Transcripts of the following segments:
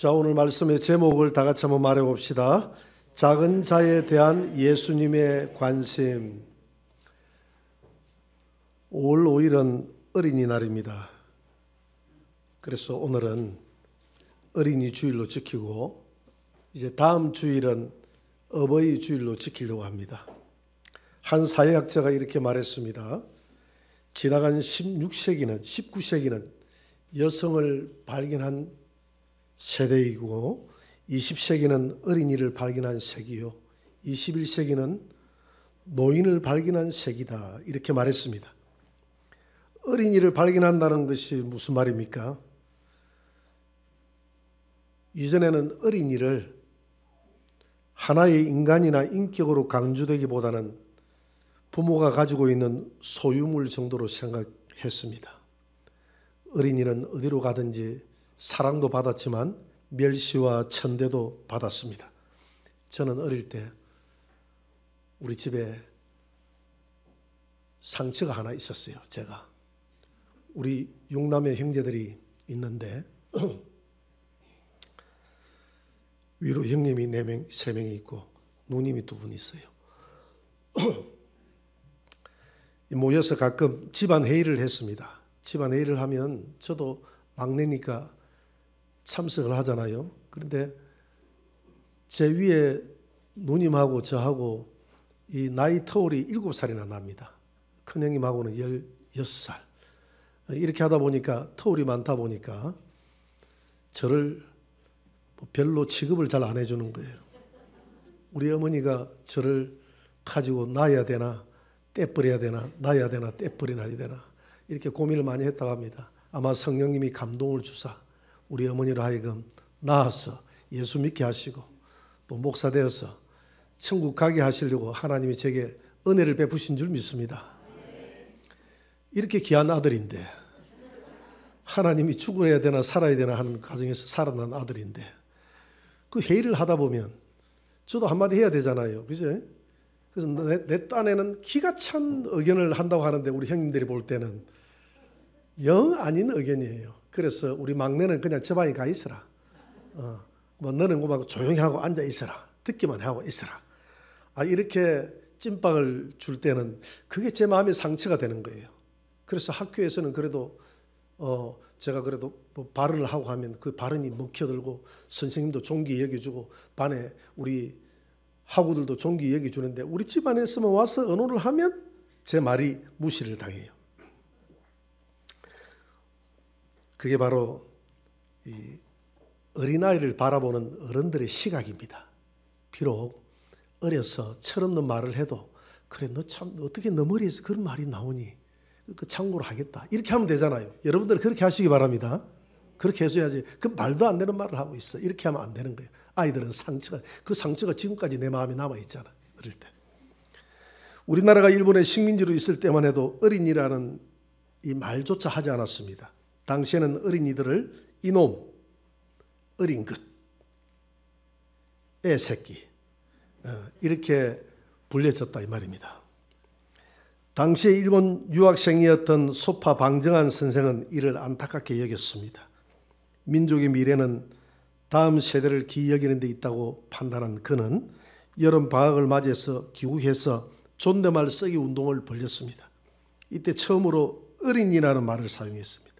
자, 오늘 말씀의 제목을 다 같이 한번 말해 봅시다. 작은 자에 대한 예수님의 관심. 5월 5일은 어린이날입니다. 그래서 오늘은 어린이 주일로 지키고 이제 다음 주일은 어버이 주일로 지키려고 합니다. 한 사회학자가 이렇게 말했습니다. 지나간 16세기는 19세기는 여성을 발견한 세대이고 20세기는 어린이를 발견한 세기요 21세기는 노인을 발견한 세기다, 이렇게 말했습니다. 어린이를 발견한다는 것이 무슨 말입니까? 이전에는 어린이를 하나의 인간이나 인격으로 강조되기보다는 부모가 가지고 있는 소유물 정도로 생각했습니다. 어린이는 어디로 가든지 사랑도 받았지만 멸시와 천대도 받았습니다. 저는 어릴 때 우리 집에 상처가 하나 있었어요. 제가 우리 6남매 형제들이 있는데 위로 형님이 4명, 3명이 있고 누님이 2분 있어요. 모여서 가끔 집안 회의를 했습니다. 집안 회의를 하면 저도 막내니까 참석을 하잖아요. 그런데 제 위에 누님하고 저하고 이 나이 터울이 7살이나 납니다. 큰형님하고는 16살. 이렇게 하다 보니까 터울이 많다 보니까 저를 별로 취급을 잘 안 해주는 거예요. 우리 어머니가 저를 가지고 낳아야 되나 떼버려야 되나, 낳아야 되나 떼버려야 되나 이렇게 고민을 많이 했다고 합니다. 아마 성령님이 감동을 주사 우리 어머니로 하여금 낳아서 예수 믿게 하시고 또 목사 되어서 천국 가게 하시려고 하나님이 제게 은혜를 베푸신 줄 믿습니다. 이렇게 귀한 아들인데, 하나님이 죽어야 되나 살아야 되나 하는 가정에서 살아난 아들인데, 그 회의를 하다 보면 저도 한마디 해야 되잖아요. 그죠? 그래서 내 딴에는 기가 찬 의견을 한다고 하는데 우리 형님들이 볼 때는 영 아닌 의견이에요. 그래서 우리 막내는 그냥 저 방에 가 있어라. 뭐 너는 그만 조용히 하고 앉아 있어라. 듣기만 하고 있어라. 이렇게 찐빵을 줄 때는 그게 제 마음에 상처가 되는 거예요. 그래서 학교에서는 그래도 제가 그래도 뭐 발언을 하고 하면 그 발언이 먹혀들고 선생님도 존귀 여겨주고 반에 우리 학우들도 존귀 여겨주는데 우리 집안에서만 와서 언어를 하면 제 말이 무시를 당해요. 그게 바로 이 어린아이를 바라보는 어른들의 시각입니다. 비록 어려서 철없는 말을 해도 그래 너 참 어떻게 너 머리에서 그런 말이 나오니 그 참고로 하겠다 이렇게 하면 되잖아요. 여러분들 그렇게 하시기 바랍니다. 그렇게 해줘야지. 그 말도 안 되는 말을 하고 있어 이렇게 하면 안 되는 거예요. 아이들은 그 상처가 지금까지 내 마음에 남아있잖아. 어릴 때 우리나라가 일본의 식민지로 있을 때만 해도 어린이라는 이 말조차 하지 않았습니다. 당시에는 어린이들을 이놈, 어린 것, 애새끼 이렇게 불려졌다 이 말입니다. 당시에 일본 유학생이었던 소파 방정환 선생은 이를 안타깝게 여겼습니다. 민족의 미래는 다음 세대를 기이 여기는 데 있다고 판단한 그는 여름 방학을 맞이해서 귀국해서 존댓말 쓰기 운동을 벌였습니다. 이때 처음으로 어린이라는 말을 사용했습니다.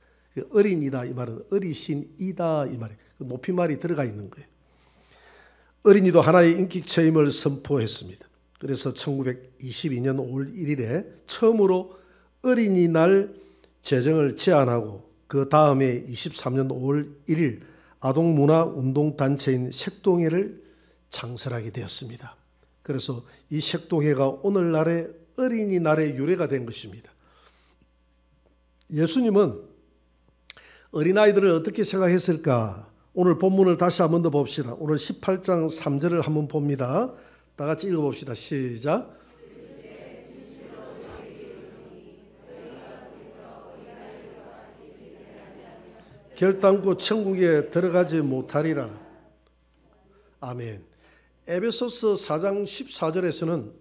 어린이다 이 말은 어리신이다 이 말이에요. 높임말이 들어가 있는 거예요. 어린이도 하나의 인격체임을 선포했습니다. 그래서 1922년 5월 1일에 처음으로 어린이날 제정을 제안하고 그 다음에 23년 5월 1일 아동문화운동단체인 색동회를 창설하게 되었습니다. 그래서 이 색동회가 오늘날의 어린이날의 유래가 된 것입니다. 예수님은 어린아이들을 어떻게 생각했을까? 오늘 본문을 다시 한번 더 봅시다. 오늘 18장 3절을 한번 봅니다. 다 같이 읽어봅시다. 시작. 결단코 천국에 들어가지 못하리라. 아멘. 에베소서 4장 14절에서는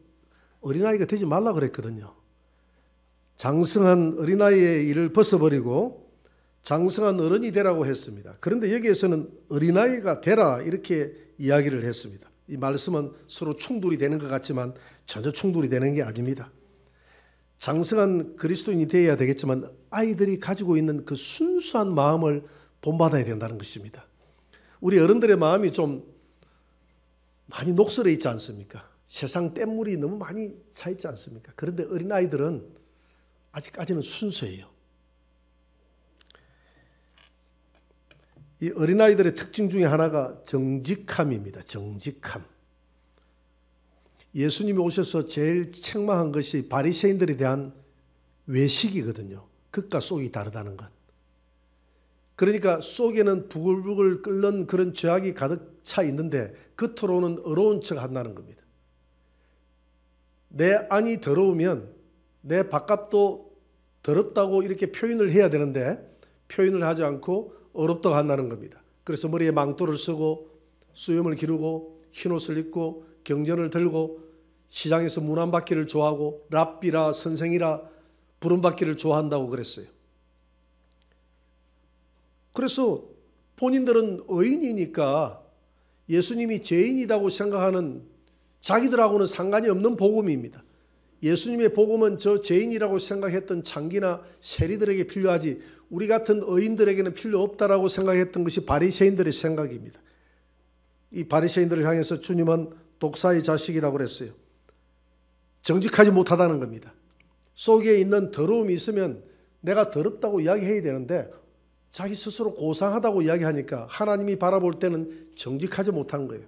어린아이가 되지 말라 그랬거든요. 장성한 어린아이의 일을 벗어버리고 장성한 어른이 되라고 했습니다. 그런데 여기에서는 어린아이가 되라 이렇게 이야기를 했습니다. 이 말씀은 서로 충돌이 되는 것 같지만 전혀 충돌이 되는 게 아닙니다. 장성한 그리스도인이 되어야 되겠지만 아이들이 가지고 있는 그 순수한 마음을 본받아야 된다는 것입니다. 우리 어른들의 마음이 좀 많이 녹슬어 있지 않습니까? 세상 땜물이 너무 많이 차 있지 않습니까? 그런데 어린아이들은 아직까지는 순수해요. 이 어린아이들의 특징 중에 하나가 정직함입니다. 정직함. 예수님이 오셔서 제일 책망한 것이 바리새인들에 대한 외식이거든요. 겉과 속이 다르다는 것. 그러니까 속에는 부글부글 끓는 그런 죄악이 가득 차 있는데 겉으로는 어려운 척 한다는 겁니다. 내 안이 더러우면 내 바깥도 더럽다고 이렇게 표현을 해야 되는데 표현을 하지 않고 어렵다고 한다는 겁니다. 그래서 머리에 망토를 쓰고 수염을 기르고 흰옷을 입고 경전을 들고 시장에서 문 안 받기를 좋아하고 랍비라 선생이라 부름받기를 좋아한다고 그랬어요. 그래서 본인들은 의인이니까 예수님이 죄인이라고 생각하는 자기들하고는 상관이 없는 복음입니다. 예수님의 복음은 저 죄인이라고 생각했던 창기나 세리들에게 필요하지 우리 같은 의인들에게는 필요 없다라고 생각했던 것이 바리새인들의 생각입니다. 이 바리새인들을 향해서 주님은 독사의 자식이라고 그랬어요. 정직하지 못하다는 겁니다. 속에 있는 더러움이 있으면 내가 더럽다고 이야기해야 되는데 자기 스스로 고상하다고 이야기하니까 하나님이 바라볼 때는 정직하지 못한 거예요.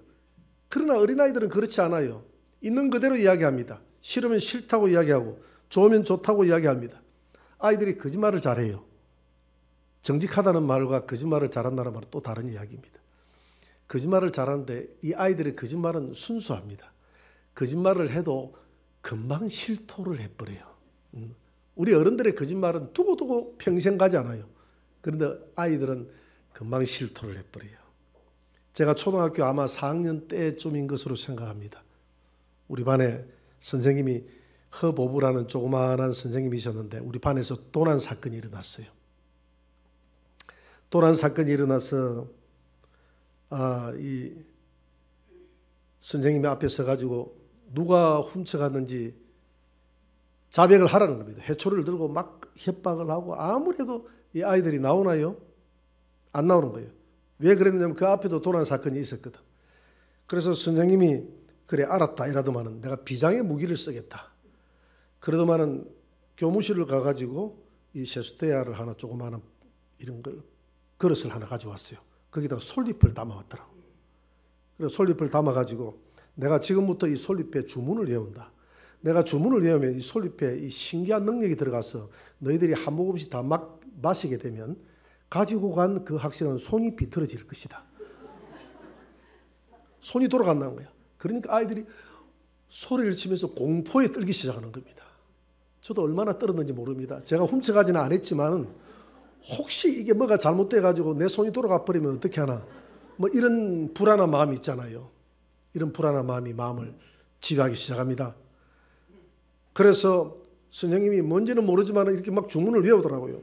그러나 어린아이들은 그렇지 않아요. 있는 그대로 이야기합니다. 싫으면 싫다고 이야기하고 좋으면 좋다고 이야기합니다. 아이들이 거짓말을 잘해요. 정직하다는 말과 거짓말을 잘한다는 말은 또 다른 이야기입니다. 거짓말을 잘하는데 이 아이들의 거짓말은 순수합니다. 거짓말을 해도 금방 실토를 해버려요. 우리 어른들의 거짓말은 두고두고 평생 가지 않아요. 그런데 아이들은 금방 실토를 해버려요. 제가 초등학교 아마 4학년 때쯤인 것으로 생각합니다. 우리 반에 선생님이 허보부라는 조그마한 선생님이셨는데 우리 반에서 도난 사건이 일어났어요. 도난 사건이 일어나서 이 선생님이 앞에 서가지고 누가 훔쳐갔는지 자백을 하라는 겁니다. 해초를 들고 막 협박을 하고 아무래도 이 아이들이 나오나요? 안 나오는 거예요. 왜 그랬냐면 그 앞에도 도난 사건이 있었거든. 그래서 선생님이 그래 알았다 이라더만은 내가 비장의 무기를 쓰겠다. 그러더만은 교무실을 가가지고 이 세수대야를 하나 조그마한 이런 걸 그릇을 하나 가져왔어요. 거기다가 솔잎을 담아왔더라고. 그래서 솔잎을 담아가지고 내가 지금부터 이 솔잎에 주문을 외운다. 내가 주문을 외우면 이 솔잎에 이 신기한 능력이 들어가서 너희들이 한 모금씩 다 마시게 되면 가지고 간 그 학생은 손이 비틀어질 것이다. 손이 돌아간다는 거야. 그러니까 아이들이 소리를 치면서 공포에 떨기 시작하는 겁니다. 저도 얼마나 떨었는지 모릅니다. 제가 훔쳐가지는 않았지만 혹시 이게 뭐가 잘못돼가지고 내 손이 돌아가 버리면 어떻게 하나 뭐 이런 불안한 마음이 있잖아요. 이런 불안한 마음이 마음을 지배하기 시작합니다. 그래서 선생님이 뭔지는 모르지만 이렇게 막 주문을 외우더라고요.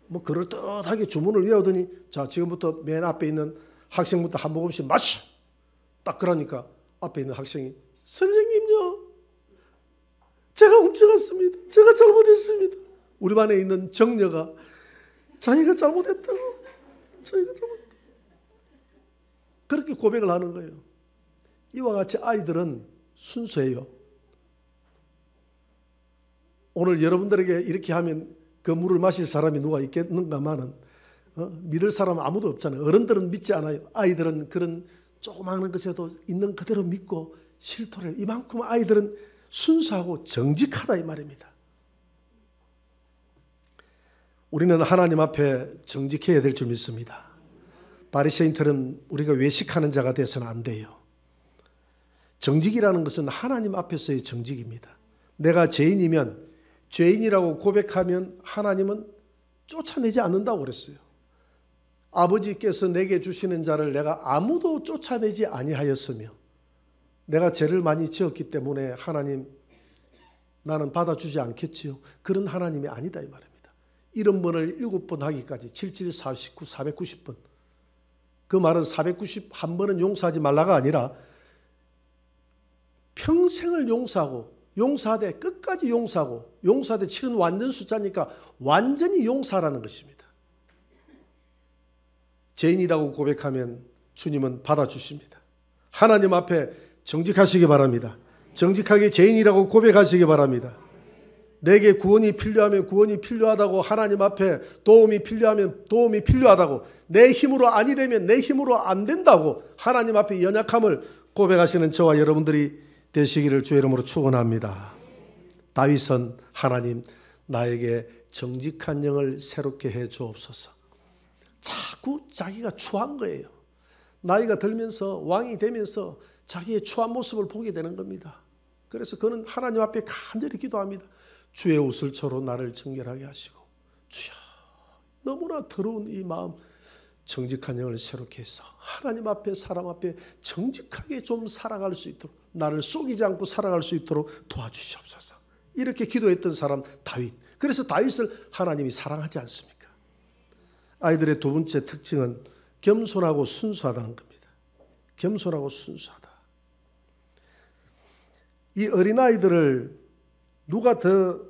뭐 그럴듯하게 주문을 외우더니 자 지금부터 맨 앞에 있는 학생부터 한 모금씩 마셔. 딱 그러니까 앞에 있는 학생이 선생님요. 제가 훔쳐갔습니다. 제가 잘못했습니다. 우리 반에 있는 정녀가 자기가 잘못했다고. 자기가 잘못했다고. 그렇게 고백을 하는 거예요. 이와 같이 아이들은 순수해요. 오늘 여러분들에게 이렇게 하면 그 물을 마실 사람이 누가 있겠는가마는 믿을 사람은 아무도 없잖아요. 어른들은 믿지 않아요. 아이들은 그런 조그마한 것에도 있는 그대로 믿고 실토를 해요. 이만큼 아이들은 순수하고 정직하다 이 말입니다. 우리는 하나님 앞에 정직해야 될 줄 믿습니다. 바리새인처럼 우리가 외식하는 자가 돼서는 안 돼요. 정직이라는 것은 하나님 앞에서의 정직입니다. 내가 죄인이면 죄인이라고 고백하면 하나님은 쫓아내지 않는다고 그랬어요. 아버지께서 내게 주시는 자를 내가 아무도 쫓아내지 아니하였으며 내가 죄를 많이 지었기 때문에 하나님 나는 받아주지 않겠지요. 그런 하나님이 아니다 이 말입니다. 70번을 7번 하기까지 77, 49, 490번. 그 말은 491번은 용서하지 말라가 아니라 평생을 용서하고 용서하되 끝까지 용서하고 용서하되 7은 완전 숫자니까 완전히 용서하라는 것입니다. 죄인이라고 고백하면 주님은 받아주십니다. 하나님 앞에 정직하시기 바랍니다. 정직하게 죄인이라고 고백하시기 바랍니다. 내게 구원이 필요하면 구원이 필요하다고, 하나님 앞에 도움이 필요하면 도움이 필요하다고, 내 힘으로 아니 되면 내 힘으로 안 된다고 하나님 앞에 연약함을 고백하시는 저와 여러분들이 되시기를 주의 이름으로 축원합니다. 다윗은 하나님 나에게 정직한 영을 새롭게 해 주옵소서. 자꾸 자기가 추한 거예요. 나이가 들면서 왕이 되면서 자기의 추한 모습을 보게 되는 겁니다. 그래서 그는 하나님 앞에 간절히 기도합니다. 주의 옷을초로 나를 정결하게 하시고, 주여 너무나 더러운 이 마음 정직한 영을 새롭게 해서 하나님 앞에 사람 앞에 정직하게 좀 살아갈 수 있도록, 나를 속이지 않고 살아갈 수 있도록 도와주시옵소서. 이렇게 기도했던 사람 다윗. 그래서 다윗을 하나님이 사랑하지 않습니까? 아이들의 두 번째 특징은 겸손하고 순수하다는 겁니다. 겸손하고 순수하다. 이 어린아이들을 누가 더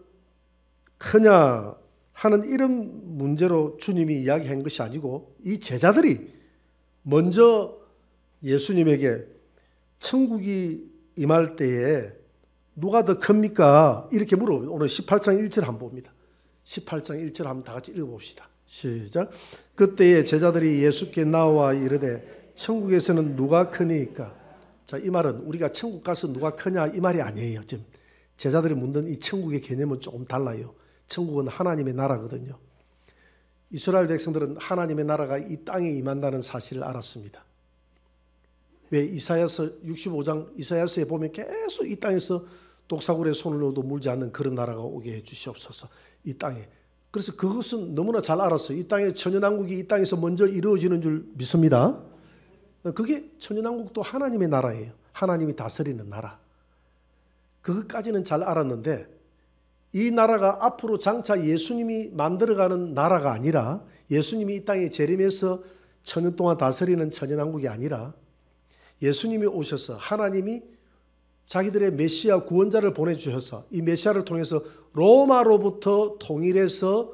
크냐 하는 이런 문제로 주님이 이야기한 것이 아니고, 이 제자들이 먼저 예수님에게 천국이 임할 때에 누가 더 큽니까? 이렇게 물어봅니다. 오늘 18장 1절 한번 봅니다. 18장 1절 한번 다 같이 읽어봅시다. 시작. 그때에 제자들이 예수께 나와 이르되 천국에서는 누가 크니까? 자, 이 말은 우리가 천국 가서 누가 크냐 이 말이 아니에요. 지금 제자들이 묻는 이 천국의 개념은 조금 달라요. 천국은 하나님의 나라거든요. 이스라엘 백성들은 하나님의 나라가 이 땅에 임한다는 사실을 알았습니다. 왜? 이사야서 65장 이사야서에 보면 계속 이 땅에서 독사굴에 손을 넣어도 물지 않는 그런 나라가 오게 해 주시옵소서. 이 땅에. 그래서 그것은 너무나 잘 알았어요. 이 땅에 천연왕국이 이 땅에서 먼저 이루어지는 줄 믿습니다. 그게 천연왕국도 하나님의 나라예요. 하나님이 다스리는 나라. 그것까지는 잘 알았는데, 이 나라가 앞으로 장차 예수님이 만들어가는 나라가 아니라, 예수님이 이 땅에 재림해서 천년 동안 다스리는 천연왕국이 아니라, 예수님이 오셔서 하나님이 자기들의 메시아 구원자를 보내주셔서 이 메시아를 통해서 로마로부터 통일해서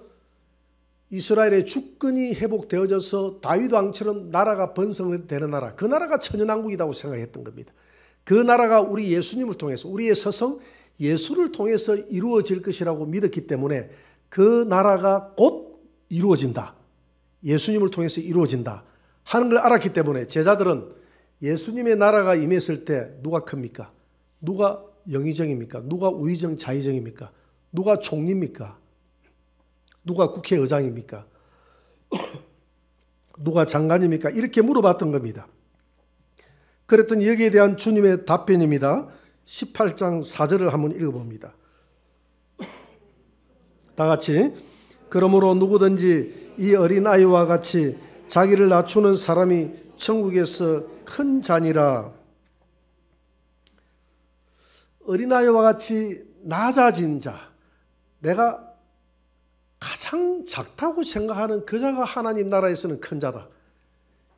이스라엘의 주권이 회복되어져서 다윗 왕처럼 나라가 번성되는 나라, 그 나라가 천연왕국이라고 생각했던 겁니다. 그 나라가 우리 예수님을 통해서, 우리의 서성 예수를 통해서 이루어질 것이라고 믿었기 때문에 그 나라가 곧 이루어진다, 예수님을 통해서 이루어진다 하는 걸 알았기 때문에 제자들은 예수님의 나라가 임했을 때 누가 큽니까? 누가 영의정입니까? 누가 우의정 자의정입니까? 누가 총리입니까? 누가 국회의장입니까? 누가 장관입니까? 이렇게 물어봤던 겁니다. 그랬더니 여기에 대한 주님의 답변입니다. 18장 4절을 한번 읽어봅니다. 다 같이. 그러므로 누구든지 이 어린아이와 같이 자기를 낮추는 사람이 천국에서 큰 자니라. 어린아이와 같이 낮아진 자, 내가 가장 작다고 생각하는 그 자가 하나님 나라에서는 큰 자다.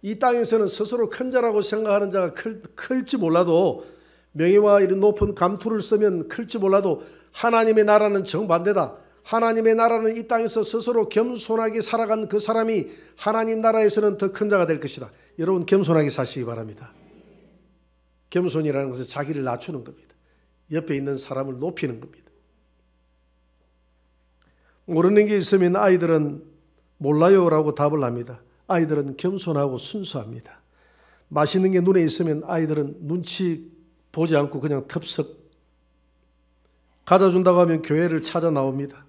이 땅에서는 스스로 큰 자라고 생각하는 자가 클지 몰라도, 명예와 이런 높은 감투를 쓰면 클지 몰라도 하나님의 나라는 정반대다. 하나님의 나라는 이 땅에서 스스로 겸손하게 살아간 그 사람이 하나님 나라에서는 더 큰 자가 될 것이다. 여러분 겸손하게 사시기 바랍니다. 겸손이라는 것은 자기를 낮추는 겁니다. 옆에 있는 사람을 높이는 겁니다. 모르는 게 있으면 아이들은 몰라요 라고 답을 합니다. 아이들은 겸손하고 순수합니다. 맛있는 게 눈에 있으면 아이들은 눈치 보지 않고 그냥 텁석 가져준다고 하면 교회를 찾아 나옵니다.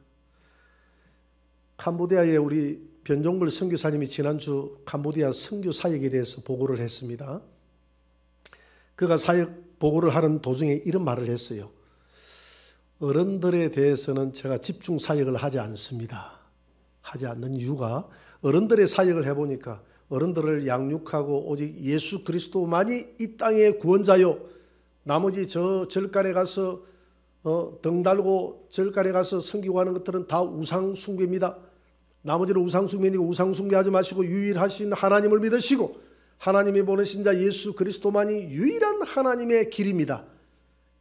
캄보디아에 우리 변종걸 선교사님이 지난주 캄보디아 선교 사역에 대해서 보고를 했습니다. 그가 사역 보고를 하는 도중에 이런 말을 했어요. 어른들에 대해서는 제가 집중 사역을 하지 않습니다. 하지 않는 이유가, 어른들의 사역을 해보니까 어른들을 양육하고 오직 예수 그리스도만이 이 땅의 구원자요, 나머지 저 절간에 가서 등 달고 절간에 가서 섬기고 하는 것들은 다 우상 숭배입니다. 나머지는 우상숭배니까 우상숭배하지 마시고 유일하신 하나님을 믿으시고 하나님이 보내신 자 예수 그리스도만이 유일한 하나님의 길입니다.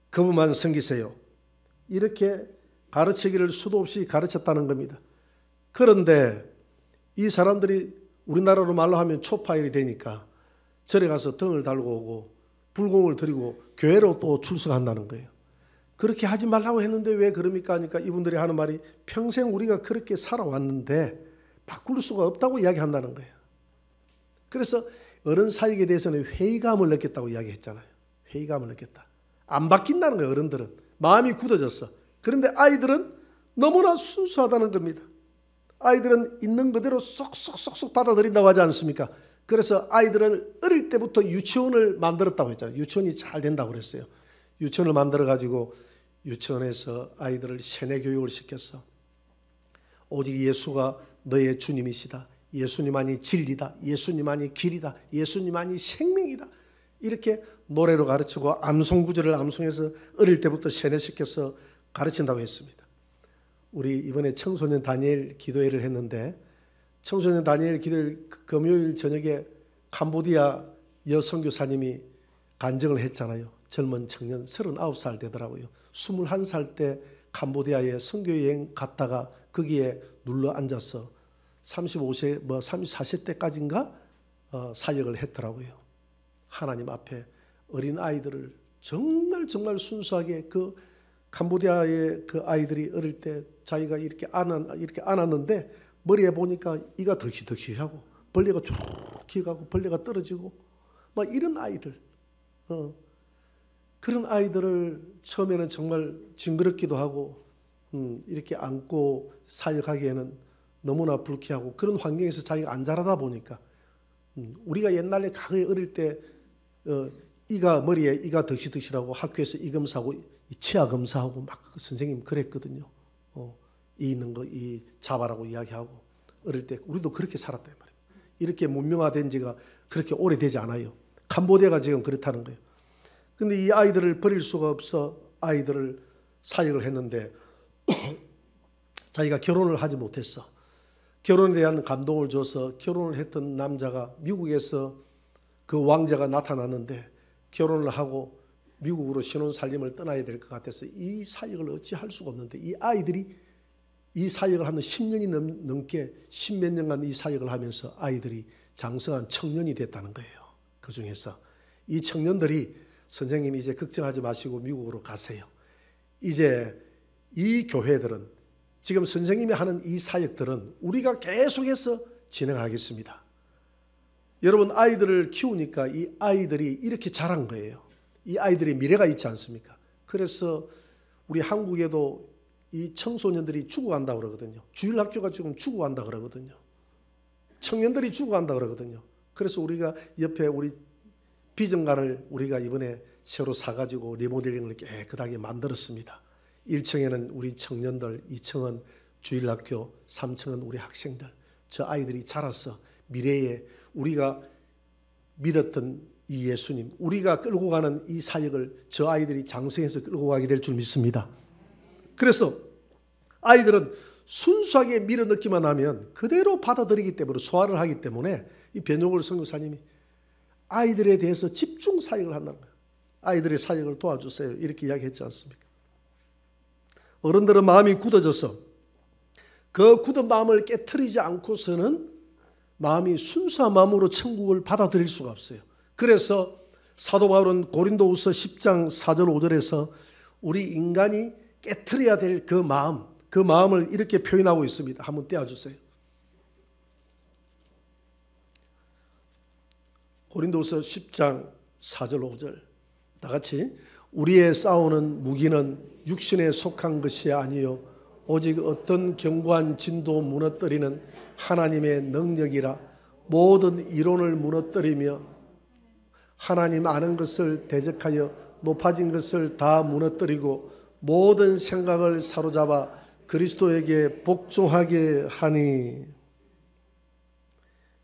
그분만 섬기세요. 이렇게 가르치기를 수도 없이 가르쳤다는 겁니다. 그런데 이 사람들이 우리나라로 말로 하면 초파일이 되니까 절에 가서 등을 달고 오고 불공을 드리고 교회로 또 출석한다는 거예요. 그렇게 하지 말라고 했는데 왜 그럽니까 하니까 이분들이 하는 말이 평생 우리가 그렇게 살아왔는데 바꿀 수가 없다고 이야기한다는 거예요. 그래서 어른 사역에 대해서는 회의감을 느꼈다고 이야기했잖아요. 회의감을 느꼈다. 안 바뀐다는 거예요. 어른들은. 마음이 굳어졌어. 그런데 아이들은 너무나 순수하다는 겁니다. 아이들은 있는 그대로 쏙쏙쏙쏙 받아들인다고 하지 않습니까? 그래서 아이들은 어릴 때부터 유치원을 만들었다고 했잖아요. 유치원이 잘 된다고 그랬어요. 유치원을 만들어가지고 유치원에서 아이들을 세뇌 교육을 시켰어. 오직 예수가 너의 주님이시다. 예수님만이 진리다. 예수님만이 길이다. 예수님만이 생명이다. 이렇게 노래로 가르치고 암송구절을 암송해서 어릴 때부터 세뇌시켜서 가르친다고 했습니다. 우리 이번에 청소년 다니엘 기도회를 했는데 청소년 다니엘 기도회 금요일 저녁에 캄보디아 여선교사님이 간증을 했잖아요. 젊은 청년 39살 되더라고요. 21살 때 캄보디아에 선교여행 갔다가 거기에 눌러 앉아서 35세, 34세 때까지인가 사역을 했더라고요. 하나님 앞에 어린 아이들을 정말 순수하게 그 캄보디아의 그 아이들이 어릴 때 자기가 이렇게 안았는데 머리에 보니까 이가 덕시덕시하고 벌레가 쭉 기어가고 벌레가 떨어지고 막 이런 아이들. 그런 아이들을 처음에는 정말 징그럽기도 하고 이렇게 안고 사역하기에는 너무나 불쾌하고 그런 환경에서 자기가 안 자라다 보니까 우리가 옛날에 과거에 어릴 때 머리에 이가 덕시덕시하고 학교에서 이 검사하고 치아 검사하고 막 선생님 그랬거든요. 이 있는 거 이 잡아라고 이야기하고 어릴 때 우리도 그렇게 살았단 말이에요. 이렇게 문명화된 지가 그렇게 오래되지 않아요. 캄보디아가 지금 그렇다는 거예요. 근데 이 아이들을 버릴 수가 없어 아이들을 사역을 했는데 자기가 결혼을 하지 못했어. 결혼에 대한 감동을 줘서 결혼을 했던 남자가 미국에서 그 왕자가 나타났는데 결혼을 하고 미국으로 신혼살림을 떠나야 될 것 같아서 이 사역을 어찌 할 수가 없는데 이 아이들이 이 사역을 하면 10년이 넘게 10몇 년간 이 사역을 하면서 아이들이 장성한 청년이 됐다는 거예요. 그 중에서 이 청년들이 선생님 이제 걱정하지 마시고 미국으로 가세요. 이제 이 교회들은 지금 선생님이 하는 이 사역들은 우리가 계속해서 진행하겠습니다. 여러분 아이들을 키우니까 이 아이들이 이렇게 자란 거예요. 이 아이들의 미래가 있지 않습니까? 그래서 우리 한국에도 이 청소년들이 죽어간다고 그러거든요. 주일학교가 지금 죽어간다고 그러거든요. 청년들이 죽어간다고 그러거든요. 그래서 우리가 옆에 우리 비전관을 우리가 이번에 새로 사가지고 리모델링을 깨끗하게 만들었습니다. 1층에는 우리 청년들, 2층은 주일학교, 3층은 우리 학생들. 저 아이들이 자라서 미래에 우리가 믿었던 이 예수님, 우리가 끌고 가는 이 사역을 저 아이들이 장성해서 끌고 가게 될 줄 믿습니다. 그래서 아이들은 순수하게 밀어 넣기만 하면 그대로 받아들이기 때문에 소화를 하기 때문에 이 변용걸 선교사님이 아이들에 대해서 집중 사역을 한다는 거예요. 아이들의 사역을 도와주세요. 이렇게 이야기했지 않습니까? 어른들은 마음이 굳어져서 그 굳은 마음을 깨트리지 않고서는 마음이 순수한 마음으로 천국을 받아들일 수가 없어요. 그래서 사도 바울은 고린도후서 10장 4절 5절에서 우리 인간이 깨트려야 될 그 마음을 이렇게 표현하고 있습니다. 한번 떼어주세요. 고린도후서 10장 4절 5절 다 같이 우리의 싸우는 무기는 육신에 속한 것이 아니요 오직 어떤 견고한 진도 무너뜨리는 하나님의 능력이라 모든 이론을 무너뜨리며 하나님 아는 것을 대적하여 높아진 것을 다 무너뜨리고 모든 생각을 사로잡아 그리스도에게 복종하게 하니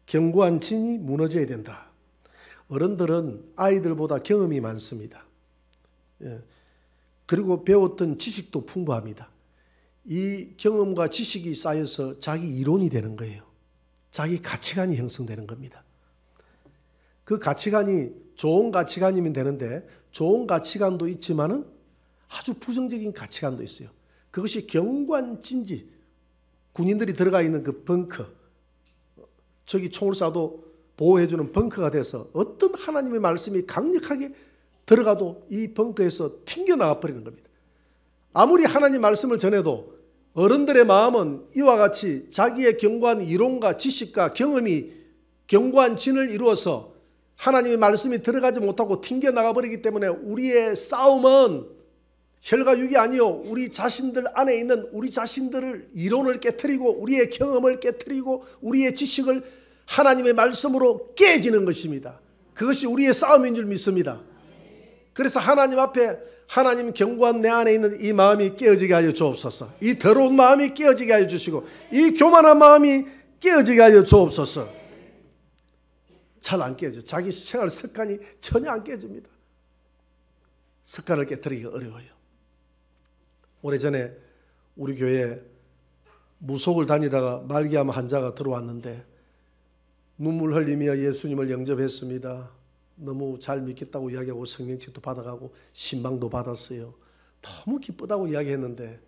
견고한 진이 무너져야 된다. 어른들은 아이들보다 경험이 많습니다. 그리고 배웠던 지식도 풍부합니다. 이 경험과 지식이 쌓여서 자기 이론이 되는 거예요. 자기 가치관이 형성되는 겁니다. 그 가치관이 좋은 가치관이면 되는데 좋은 가치관도 있지만은 아주 부정적인 가치관도 있어요. 그것이 경관진지, 군인들이 들어가 있는 그 벙커, 저기 총을 쏴도 보호해주는 벙커가 돼서 어떤 하나님의 말씀이 강력하게 들어가도 이 벙커에서 튕겨나가 버리는 겁니다. 아무리 하나님 말씀을 전해도 어른들의 마음은 이와 같이 자기의 경관 이론과 지식과 경험이 경관진을 이루어서 하나님의 말씀이 들어가지 못하고 튕겨나가 버리기 때문에 우리의 싸움은 혈과 육이 아니요 우리 자신들 안에 있는 우리 자신들을 이론을 깨트리고 우리의 경험을 깨트리고 우리의 지식을 하나님의 말씀으로 깨지는 것입니다. 그것이 우리의 싸움인 줄 믿습니다. 그래서 하나님 앞에 하나님 경관 내 안에 있는 이 마음이 깨어지게 하여 주옵소서. 이 더러운 마음이 깨어지게 하여 주시고 이 교만한 마음이 깨어지게 하여 주옵소서. 잘 안 깨져. 자기 생활 습관이 전혀 안 깨집니다. 습관을 깨트리기가 어려워요. 오래전에 우리 교회에 무속을 다니다가 말기암 환자가 들어왔는데 눈물 흘리며 예수님을 영접했습니다. 너무 잘 믿겠다고 이야기하고 성령책도 받아가고 신방도 받았어요. 너무 기쁘다고 이야기했는데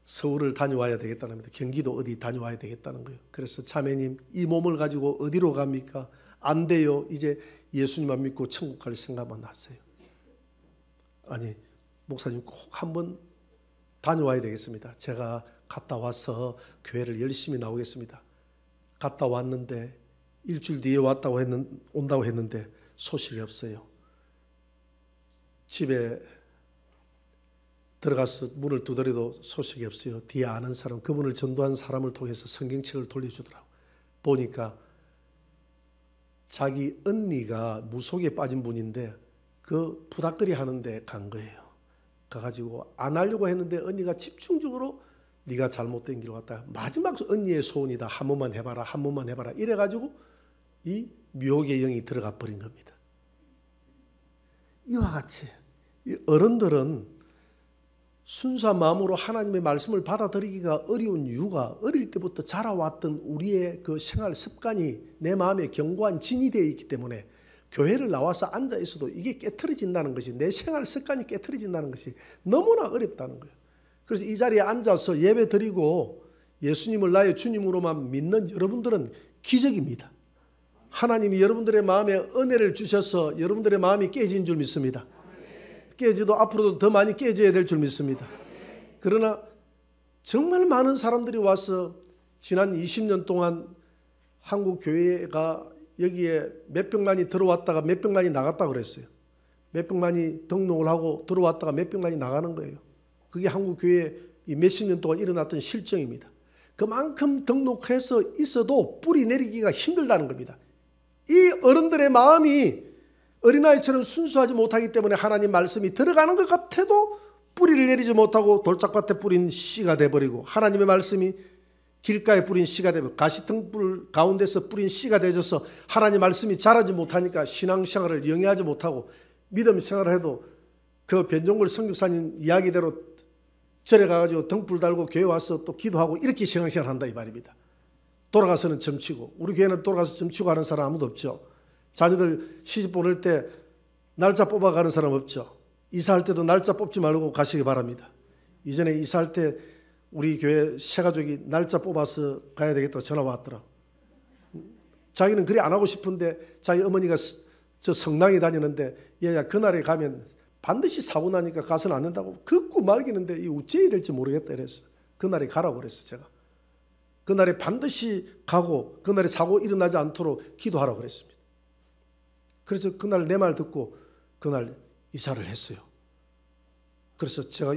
서울을 다녀와야 되겠다는 겁니다. 경기도 어디 다녀와야 되겠다는 거예요. 그래서 자매님 이 몸을 가지고 어디로 갑니까? 안 돼요. 이제 예수님만 믿고 천국 갈 생각만 났어요. 아니 목사님 꼭 한번 다녀와야 되겠습니다. 제가 갔다 와서 교회를 열심히 나오겠습니다. 갔다 왔는데 일주일 뒤에 온다고 했는데 소식이 없어요. 집에 들어가서 문을 두드려도 소식이 없어요. 뒤에 아는 사람, 그분을 전도한 사람을 통해서 성경책을 돌려주더라고. 보니까 자기 언니가 무속에 빠진 분인데 그 부닥거리 하는데 간 거예요. 가가지고 안 하려고 했는데 언니가 집중적으로 네가 잘못된 길로 갔다. 마지막 언니의 소원이다. 한 번만 해봐라. 한 번만 해봐라. 이래가지고 이 묘의 영이 들어가 버린 겁니다. 이와 같이 어른들은 순수한 마음으로 하나님의 말씀을 받아들이기가 어려운 이유가 어릴 때부터 자라왔던 우리의 그 생활 습관이 내 마음에 견고한 진이 되어 있기 때문에 교회를 나와서 앉아 있어도 이게 깨트려진다는 것이 내 생활 습관이 깨트려진다는 것이 너무나 어렵다는 거예요. 그래서 이 자리에 앉아서 예배 드리고 예수님을 나의 주님으로만 믿는 여러분들은 기적입니다. 하나님이 여러분들의 마음에 은혜를 주셔서 여러분들의 마음이 깨진 줄 믿습니다. 깨지도 앞으로도 더 많이 깨져야 될 줄 믿습니다. 그러나 정말 많은 사람들이 와서 지난 20년 동안 한국 교회가 여기에 몇백만이 들어왔다가 몇백만이 나갔다고 그랬어요. 몇백만이 등록을 하고 들어왔다가 몇백만이 나가는 거예요. 그게 한국 교회에 몇십 년 동안 일어났던 실정입니다. 그만큼 등록해서 있어도 뿌리 내리기가 힘들다는 겁니다. 이 어른들의 마음이 어린아이처럼 순수하지 못하기 때문에 하나님 말씀이 들어가는 것 같아도 뿌리를 내리지 못하고 돌짝밭에 뿌린 씨가 돼버리고 하나님의 말씀이 길가에 뿌린 씨가 되고 가시등불 가운데서 뿌린 씨가 되어서 하나님 말씀이 자라지 못하니까 신앙생활을 영위하지 못하고 믿음 생활을 해도 그 변종걸 선교사님 이야기대로 절에 가가지고 등불 달고 교회 와서 또 기도하고 이렇게 신앙생활을 한다 이 말입니다. 돌아가서는 점치고 우리 교회는 돌아가서 점치고 하는 사람 아무도 없죠. 자녀들 시집 보낼 때 날짜 뽑아가는 사람 없죠. 이사할 때도 날짜 뽑지 말고 가시기 바랍니다. 이전에 이사할 때 우리 교회 새가족이 날짜 뽑아서 가야 되겠다고 전화가 왔더라. 자기는 그리 안 하고 싶은데 자기 어머니가 저 성당에 다니는데 얘야 그날에 가면 반드시 사고 나니까 가서는 안 된다고 긋고 말기는데 이 어찌해야 될지 모르겠다 이랬어. 그날에 가라고 그랬어 제가. 그날에 반드시 가고 그날에 사고 일어나지 않도록 기도하라고 그랬습니다. 그래서 그날 내 말 듣고 그날 이사를 했어요. 그래서 제가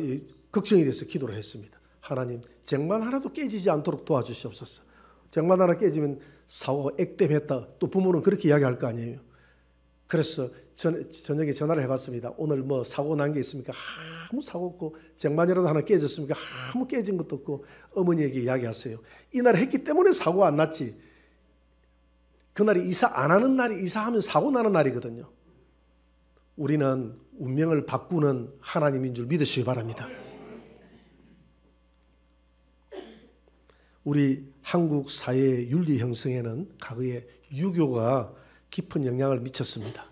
걱정이 돼서 기도를 했습니다. 하나님 쟁반 하나도 깨지지 않도록 도와주시옵소서. 쟁반 하나 깨지면 사고가 액땜했다. 또 부모는 그렇게 이야기할 거 아니에요. 그래서 저녁에 전화를 해봤습니다. 오늘 뭐 사고 난 게 있습니까? 아무 사고 없고 쟁반이라도 하나 깨졌습니까? 아무 깨진 것도 없고 어머니에게 이야기하세요. 이날 했기 때문에 사고가 안 났지. 그날이 이사 안 하는 날이 이사하면 사고 나는 날이거든요. 우리는 운명을 바꾸는 하나님인 줄 믿으시기 바랍니다. 우리 한국 사회의 윤리 형성에는 과거에 유교가 깊은 영향을 미쳤습니다.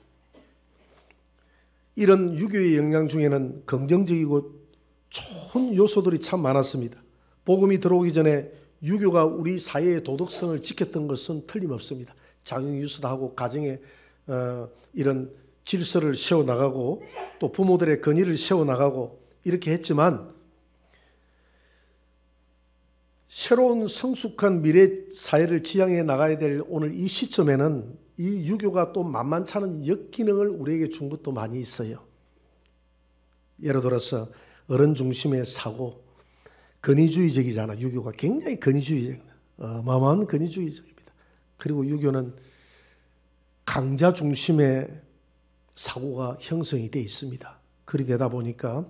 이런 유교의 영향 중에는 긍정적이고 좋은 요소들이 참 많았습니다. 복음이 들어오기 전에 유교가 우리 사회의 도덕성을 지켰던 것은 틀림없습니다. 장유유수도 하고 가정에 이런 질서를 세워나가고 또 부모들의 권위를 세워나가고 이렇게 했지만 새로운 성숙한 미래 사회를 지향해 나가야 될 오늘 이 시점에는 이 유교가 또 만만치 않은 역기능을 우리에게 준 것도 많이 있어요. 예를 들어서 어른 중심의 사고, 권위주의적이잖아. 유교가 굉장히 권위주의적이다. 어마어마한 권위주의적입니다. 그리고 유교는 강자 중심의 사고가 형성이 되어 있습니다. 그리 되다 보니까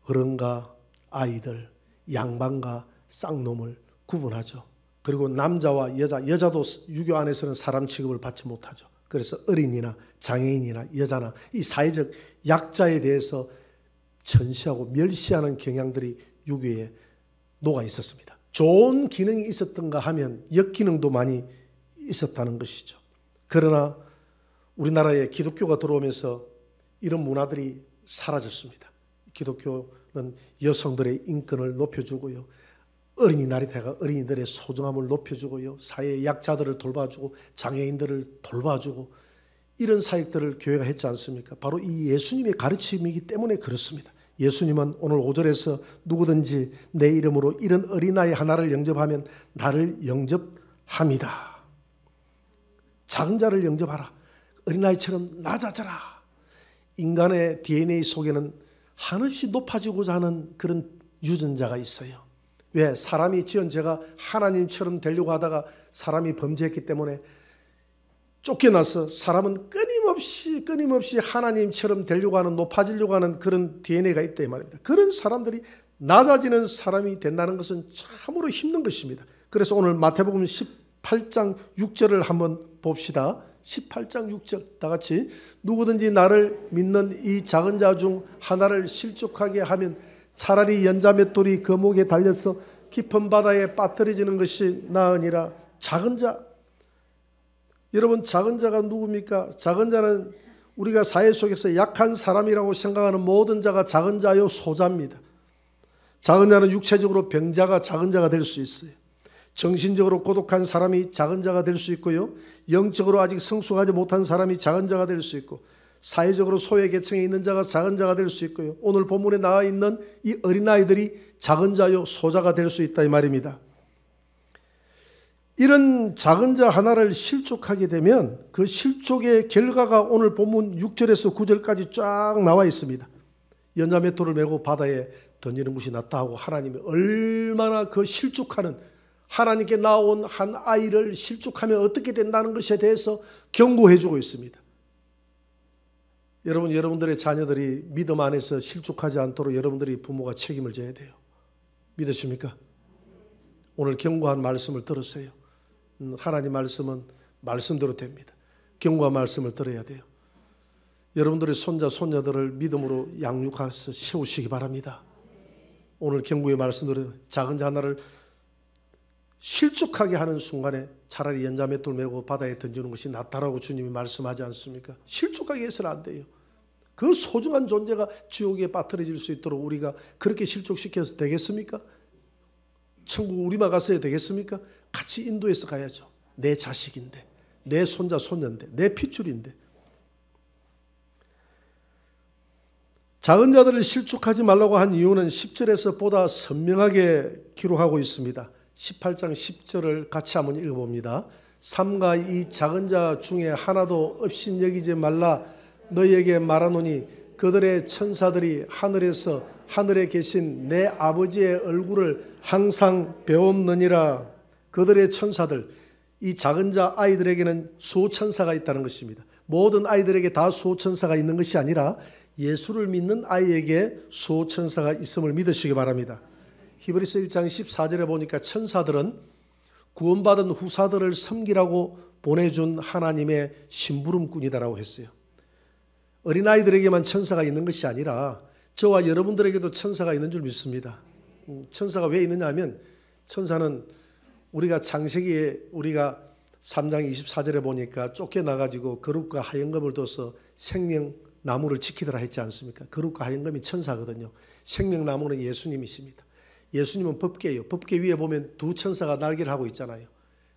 어른과 아이들, 양반과 쌍놈을 구분하죠. 그리고 남자와 여자도 유교 안에서는 사람 취급을 받지 못하죠. 그래서 어린이나 장애인이나 여자나 이 사회적 약자에 대해서 전시하고 멸시하는 경향들이 유교에 녹아 있었습니다. 좋은 기능이 있었던가 하면 역기능도 많이 있었다는 것이죠. 그러나 우리나라에 기독교가 들어오면서 이런 문화들이 사라졌습니다. 기독교는 여성들의 인권을 높여주고요. 어린이날이 되가 어린이들의 소중함을 높여주고요. 사회의 약자들을 돌봐주고 장애인들을 돌봐주고 이런 사역들을 교회가 했지 않습니까? 바로 이 예수님의 가르침이기 때문에 그렇습니다. 예수님은 오늘 5절에서 누구든지 내 이름으로 이런 어린아이 하나를 영접하면 나를 영접합니다. 작은 자를 영접하라. 어린아이처럼 낮아져라. 인간의 DNA 속에는 한없이 높아지고자 하는 그런 유전자가 있어요. 왜? 사람이 지은 죄가 하나님처럼 되려고 하다가 사람이 범죄했기 때문에 쫓겨나서 사람은 끊임없이 하나님처럼 되려고 하는, 높아지려고 하는 그런 DNA가 있다 이 말입니다. 그런 사람들이 낮아지는 사람이 된다는 것은 참으로 힘든 것입니다. 그래서 오늘 마태복음 18장 6절을 한번 봅시다. 18장 6절 다 같이 누구든지 나를 믿는 이 작은 자 중 하나를 실족하게 하면 차라리 연자맷돌이 그 목에 달려서 깊은 바다에 빠뜨려지는 것이 나으니라. 작은 자, 여러분 작은 자가 누굽니까? 작은 자는 우리가 사회 속에서 약한 사람이라고 생각하는 모든 자가 작은 자요 소자입니다. 작은 자는 육체적으로 병자가 작은 자가 될 수 있어요. 정신적으로 고독한 사람이 작은 자가 될 수 있고요. 영적으로 아직 성숙하지 못한 사람이 작은 자가 될 수 있고 사회적으로 소외계층에 있는 자가 작은 자가 될 수 있고요. 오늘 본문에 나와 있는 이 어린아이들이 작은 자요 소자가 될 수 있다 이 말입니다. 이런 작은 자 하나를 실족하게 되면 그 실족의 결과가 오늘 본문 6절에서 9절까지 쫙 나와 있습니다. 연자맷돌을 메고 바다에 던지는 것이 낫다 하고 하나님이 얼마나 그 실족하는 하나님께 나온 한 아이를 실족하면 어떻게 된다는 것에 대해서 경고해 주고 있습니다. 여러분들의 자녀들이 믿음 안에서 실족하지 않도록 여러분들이 부모가 책임을 져야 돼요. 믿으십니까? 오늘 경고한 말씀을 들으세요. 하나님 말씀은 말씀대로 됩니다. 경고한 말씀을 들어야 돼요. 여러분들의 손자, 손녀들을 믿음으로 양육해서 세우시기 바랍니다. 오늘 경고의 말씀대로 작은 자 하나를 실족하게 하는 순간에 차라리 연자맷돌 메고 바다에 던지는 것이 낫다라고 주님이 말씀하지 않습니까? 실족하게 해서는 안 돼요. 그 소중한 존재가 지옥에 빠뜨려질 수 있도록 우리가 그렇게 실족시켜서 되겠습니까? 천국 우리만 갔어야 되겠습니까? 같이 인도해서 가야죠. 내 자식인데, 내 손자, 손녀인데, 내 핏줄인데. 작은 자들을 실족하지 말라고 한 이유는 10절에서 보다 선명하게 기록하고 있습니다. 18장 10절을 같이 한번 읽어봅니다. 삼가 이 작은 자 중에 하나도 없인 여기지 말라 너희에게 말하노니 그들의 천사들이 하늘에서 하늘에 계신 내 아버지의 얼굴을 항상 배움느니라. 그들의 천사들, 이 작은 자 아이들에게는 수호천사가 있다는 것입니다. 모든 아이들에게 다 수호천사가 있는 것이 아니라 예수를 믿는 아이에게 수호천사가 있음을 믿으시기 바랍니다. 히브리서 1장 14절에 보니까 천사들은 구원받은 후사들을 섬기라고 보내준 하나님의 심부름꾼이다라고 했어요. 어린아이들에게만 천사가 있는 것이 아니라 저와 여러분들에게도 천사가 있는 줄 믿습니다. 천사가 왜 있느냐 하면 천사는 우리가 창세기에 우리가 3장 24절에 보니까 쫓겨나가지고 거룩과 하얀금을 둬서 생명나무를 지키더라 했지 않습니까? 거룩과 하얀금이 천사거든요. 생명나무는 예수님이십니다. 예수님은 법궤예요. 법궤 위에 보면 두 천사가 날개를 하고 있잖아요.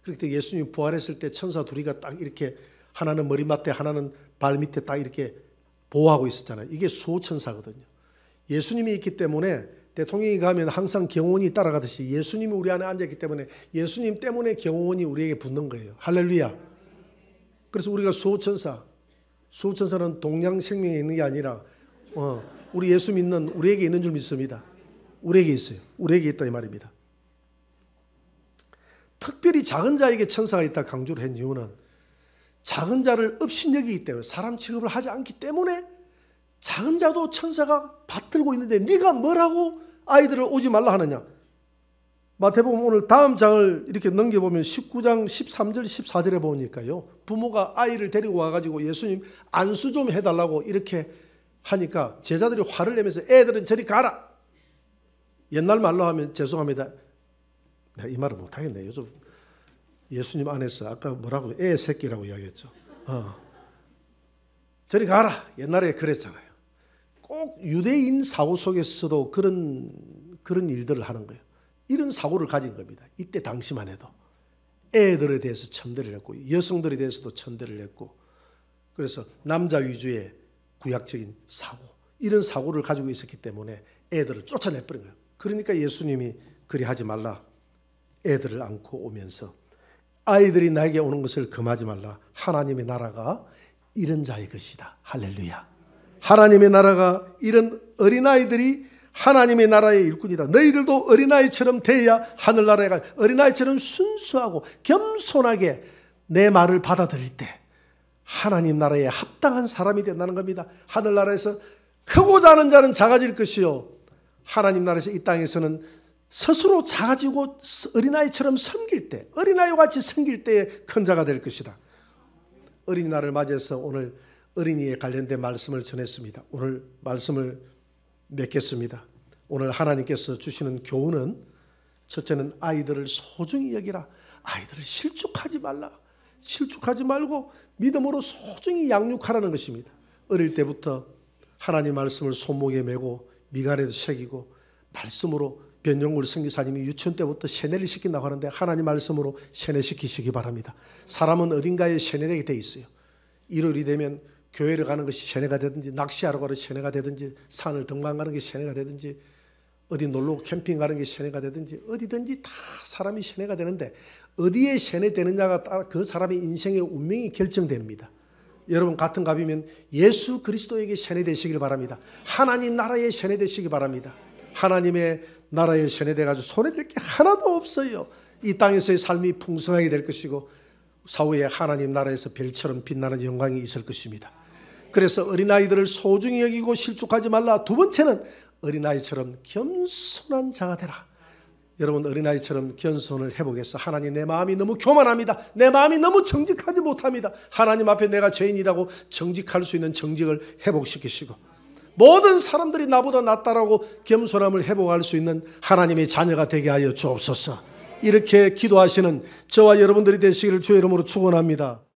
그렇게 예수님이 부활했을 때 천사 둘이가 딱 이렇게 하나는 머리맡에 하나는 발 밑에 딱 이렇게 보호하고 있었잖아요. 이게 수호천사거든요. 예수님이 있기 때문에 대통령이 가면 항상 경호원이 따라가듯이 예수님이 우리 안에 앉아있기 때문에 예수님 때문에 경호원이 우리에게 붙는 거예요. 할렐루야. 그래서 우리가 수호천사는 동양생명에 있는 게 아니라 우리 예수 믿는 우리에게 있는 줄 믿습니다. 우리에게 있어요. 우리에게 있다 이 말입니다. 특별히 작은 자에게 천사가 있다 강조를 한 이유는 작은 자를 업신여기기 때문에 사람 취급을 하지 않기 때문에 작은 자도 천사가 받들고 있는데 네가 뭐라고 아이들을 오지 말라 하느냐. 마태복음 오늘 다음 장을 이렇게 넘겨보면 19장 13절 14절에 보니까요. 부모가 아이를 데리고 와가지고 예수님 안수 좀 해달라고 이렇게 하니까 제자들이 화를 내면서 애들은 저리 가라. 옛날 말로 하면 죄송합니다. 내가 이 말을 못하겠네. 요즘 예수님 안에서 아까 뭐라고 애 새끼라고 이야기했죠. 저리 가라. 옛날에 그랬잖아요. 꼭 유대인 사고 속에서도 그런 일들을 하는 거예요. 이런 사고를 가진 겁니다. 이때 당시만 해도 애들에 대해서 천대를 했고 여성들에 대해서도 천대를 했고 그래서 남자 위주의 구약적인 사고 이런 사고를 가지고 있었기 때문에 애들을 쫓아내버린 거예요. 그러니까 예수님이 그리 하지 말라. 애들을 안고 오면서 아이들이 나에게 오는 것을 금하지 말라. 하나님의 나라가 이런 자의 것이다. 할렐루야. 하나님의 나라가 이런 어린아이들이 하나님의 나라의 일꾼이다. 너희들도 어린아이처럼 돼야 하늘나라에 가. 어린아이처럼 순수하고 겸손하게 내 말을 받아들일 때 하나님 나라에 합당한 사람이 된다는 겁니다. 하늘나라에서 크고자 하는 자는 작아질 것이요 하나님 나라에서 이 땅에서는 스스로 작아지고 어린아이처럼 섬길 때 어린아이와 같이 섬길 때에 큰 자가 될 것이다. 어린이날을 맞이해서 오늘 어린이에 관련된 말씀을 전했습니다. 오늘 말씀을 맺겠습니다. 오늘 하나님께서 주시는 교훈은 첫째는 아이들을 소중히 여기라. 아이들을 실족하지 말라. 실족하지 말고 믿음으로 소중히 양육하라는 것입니다. 어릴 때부터 하나님 말씀을 손목에 메고 미간에도 새기고 말씀으로 변영굴 선교사님이 유치원 때부터 세뇌를 시킨다고 하는데 하나님 말씀으로 세뇌시키시기 바랍니다. 사람은 어딘가에 세뇌되게 돼 있어요. 일요일이 되면 교회를 가는 것이 세뇌가 되든지 낚시하러 가는 세뇌가 되든지 산을 등반가는 게 세뇌가 되든지 어디 놀러 캠핑 가는 게 세뇌가 되든지 어디든지 다 사람이 세뇌가 되는데 어디에 세뇌되느냐가 따라 그 사람의 인생의 운명이 결정됩니다. 여러분 같은 갑이면 예수 그리스도에게 세뇌되시길 바랍니다. 하나님 나라에 세뇌되시기 바랍니다. 하나님의 나라에 세뇌돼가지고 손해될 게 하나도 없어요. 이 땅에서의 삶이 풍성하게 될 것이고 사후에 하나님 나라에서 별처럼 빛나는 영광이 있을 것입니다. 그래서 어린아이들을 소중히 여기고 실족하지 말라. 두 번째는 어린아이처럼 겸손한 자가 되라. 여러분 어린아이처럼 겸손을 해보겠어. 하나님 내 마음이 너무 교만합니다. 내 마음이 너무 정직하지 못합니다. 하나님 앞에 내가 죄인이라고 정직할 수 있는 정직을 회복시키시고 모든 사람들이 나보다 낫다라고 겸손함을 회복할 수 있는 하나님의 자녀가 되게 하여 주옵소서. 이렇게 기도하시는 저와 여러분들이 되시기를 주의 이름으로 축원합니다.